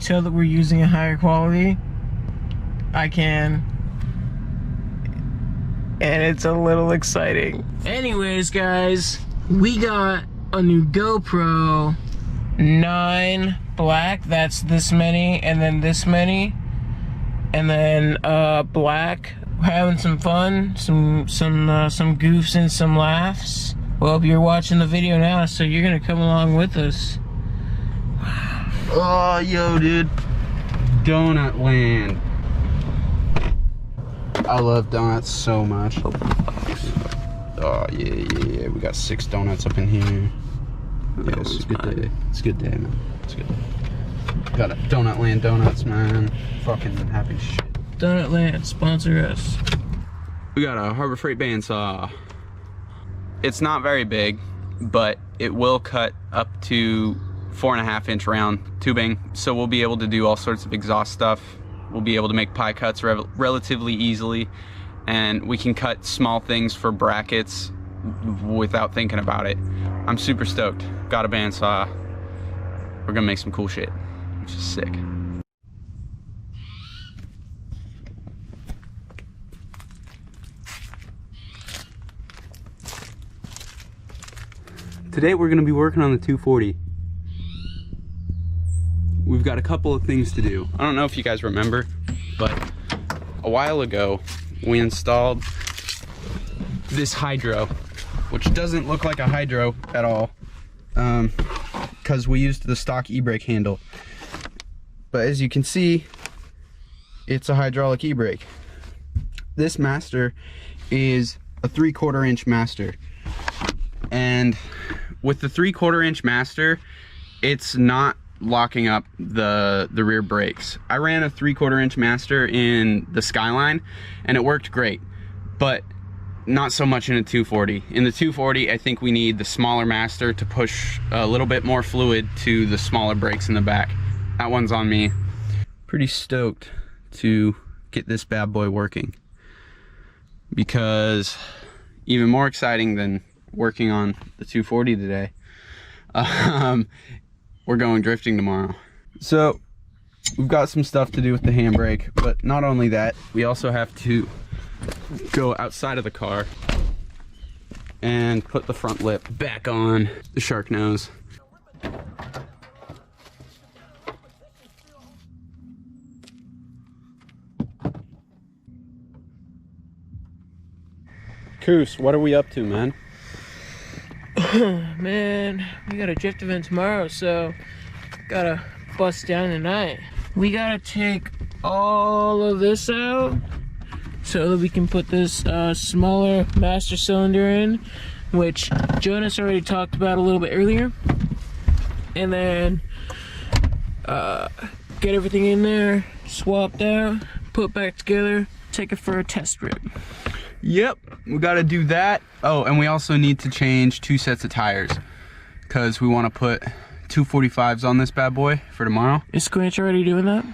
tell that we're using a higher quality? I can. And it's a little exciting. Anyways, guys, we got a new GoPro 9 black. That's this many, and then this many, and then black. We're having some fun, some goofs and some laughs. Well, you're watching the video now, so you're gonna come along with us. Oh, yo, dude. Donut land. I love donuts so much. Oh, yeah. We got 6 donuts up in here. Yeah, it's a good day. It's a good day, man. It's a good day. Got a Donut Land donuts, man. Fucking happy shit. Donut Land, sponsor us. We got a Harbor Freight bandsaw. It's not very big, but it will cut up to 4.5-inch round tubing, so we'll be able to do all sorts of exhaust stuff. We'll be able to make pie cuts relatively easily, and we can cut small things for brackets without thinking about it. I'm super stoked. Got a bandsaw. We're gonna make some cool shit, which is sick. Today we're gonna be working on the 240. We've got a couple of things to do. I don't know if you guys remember, but a while ago we installed this hydro, which doesn't look like a hydro at all, because we used the stock e-brake handle. But as you can see, it's a hydraulic e-brake. This master is a 3/4 inch master, and with the 3/4 inch master, it's not locking up the rear brakes. I ran a 3/4 inch master in the Skyline and it worked great, but not so much in a 240. In the 240, I think we need the smaller master to push a little bit more fluid to the smaller brakes in the back. That one's on me. Pretty stoked to get this bad boy working, because even more exciting than working on the 240 today, we're going drifting tomorrow. So we've got some stuff to do with the handbrake, but not only that, we also have to go outside of the car and put the front lip back on the shark nose. Coose, what are we up to, man? Man, we got a drift event tomorrow, so gotta bust down tonight. We gotta take all of this out so that we can put this smaller master cylinder in, which Jonas already talked about a little bit earlier, and then get everything in there, swapped out, put back together, take it for a test rip. Yep, we gotta do that. Oh, and we also need to change 2 sets of tires, because we want to put 245s on this bad boy for tomorrow. Is Squanch already doing that?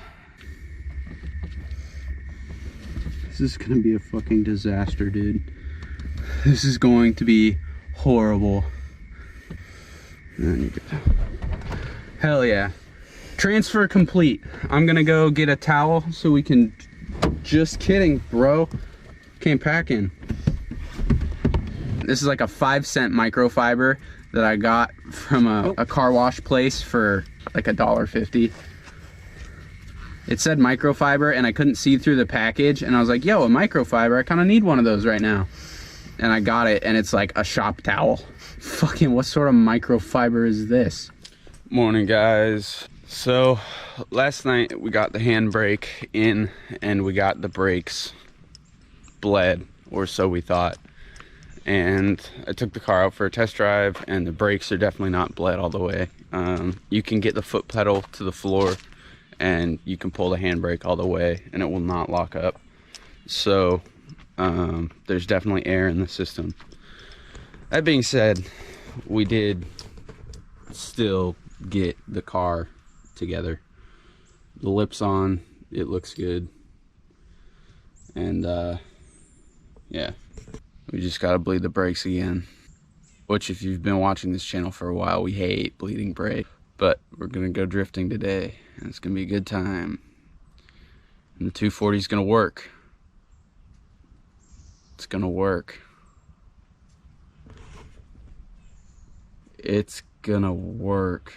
This is gonna be a fucking disaster, dude. This is going to be horrible. Hell yeah. Transfer complete. I'm gonna go get a towel so we can... Just kidding, bro. Came packing. This is like a 5-cent microfiber that I got from a car wash place for like $1.50. It said microfiber and I couldn't see through the package, and I was like, yo, a microfiber, I kind of need one of those right now. And I got it, and it's like a shop towel. Fucking what sort of microfiber is this? Morning, guys. So last night we got the handbrake in and we got the brakes bled, or so we thought. And I took the car out for a test drive, and the brakes are definitely not bled all the way. You can get the foot pedal to the floor and you can pull the handbrake all the way and it will not lock up. So there's definitely air in the system. That being said, we did still get the car together. The lips on, it looks good. And yeah, we just gotta bleed the brakes again, which if you've been watching this channel for a while, we hate bleeding brake, but we're gonna go drifting today, and it's gonna be a good time. And the 240 is gonna work. It's gonna work. It's gonna work.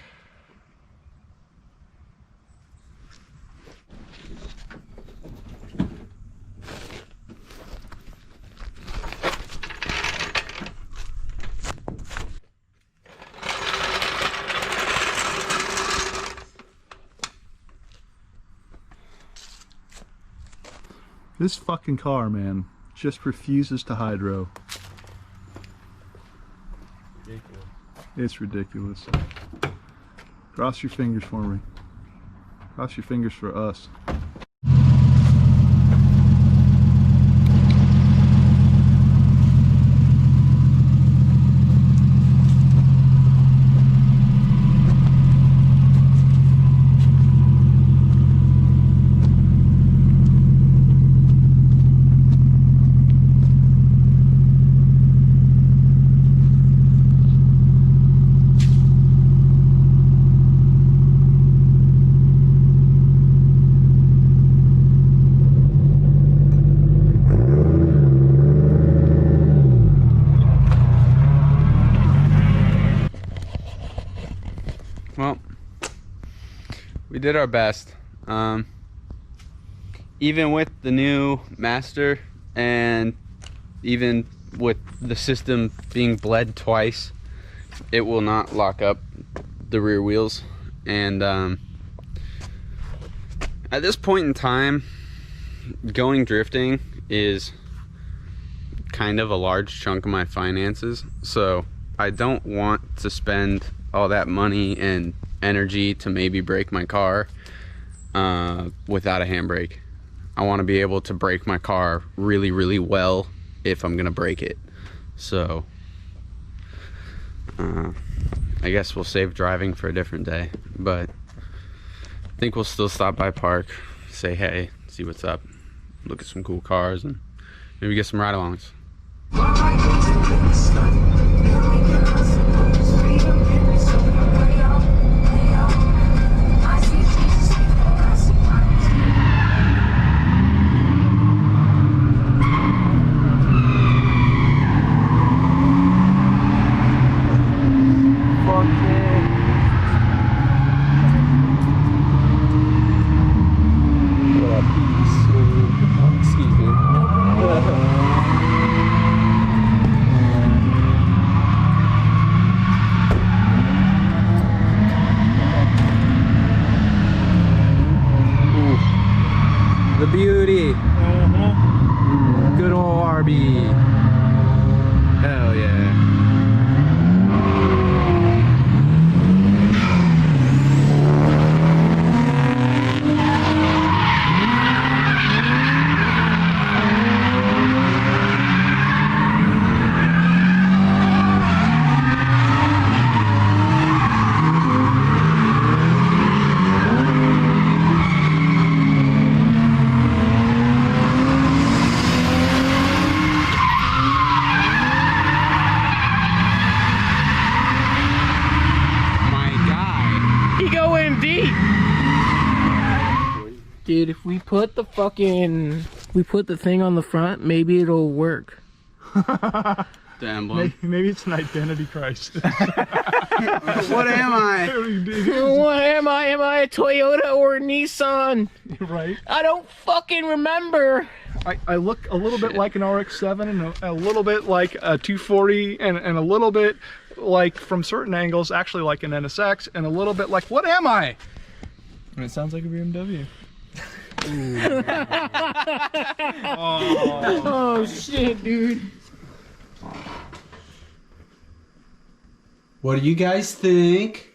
This fucking car, man, just refuses to hydro. Ridiculous. It's ridiculous. Cross your fingers for me. Cross your fingers for us. Well, we did our best. Even with the new master and even with the system being bled twice, it will not lock up the rear wheels. And at this point in time, going drifting is kind of a large chunk of my finances, so I don't want to spend all that money and energy to maybe break my car without a handbrake. I want to be able to brake my car really, really well if I'm gonna break it. So I guess we'll save driving for a different day, but I think we'll still stop by PARC, say hey, see what's up, look at some cool cars, and maybe get some ride-alongs. The beauty. Good old RB. Hell yeah. Dude, if we put the thing on the front, maybe it'll work. The emblem. Maybe it's an identity crisis. What am I? What am I? Am I a Toyota or a Nissan? Right. I don't fucking remember. I look a little bit like an RX-7 and a little bit like a 240 and a little bit like, from certain angles, actually like an NSX, and a little bit like, what am I? And it sounds like a BMW. Oh shit, dude. What do you guys think?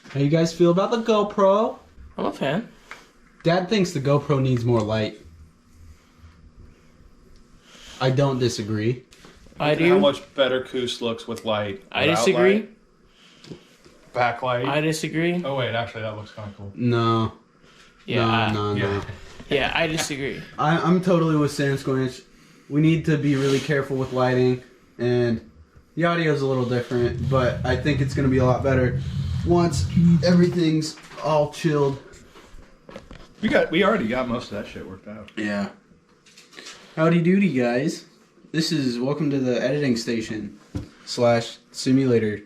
How you guys feel about the GoPro? I'm a fan. Dad thinks the GoPro needs more light. I don't disagree. I do. How much better Coose looks with light. I disagree. Light. Backlight. I disagree. Oh wait, actually that looks kind of cool. No. Yeah. No. Yeah, I disagree. I'm totally with Samsquanch. We need to be really careful with lighting, and the audio is a little different, but I think it's going to be a lot better. once everything's all chilled. We already got most of that shit worked out. Yeah. Howdy doody, guys. This is welcome to the editing station / simulator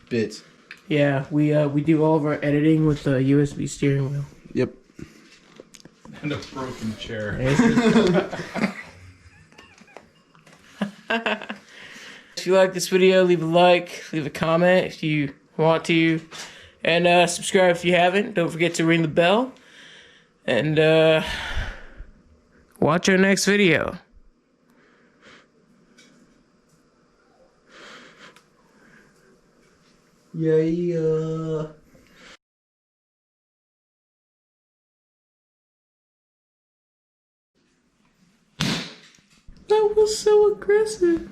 bits. Yeah, we do all of our editing with the USB steering wheel. Yep. And a broken chair. If you like this video, leave a like, leave a comment if you want to, and subscribe if you haven't. Don't forget to ring the bell, and watch our next video. Yeah. That was so aggressive.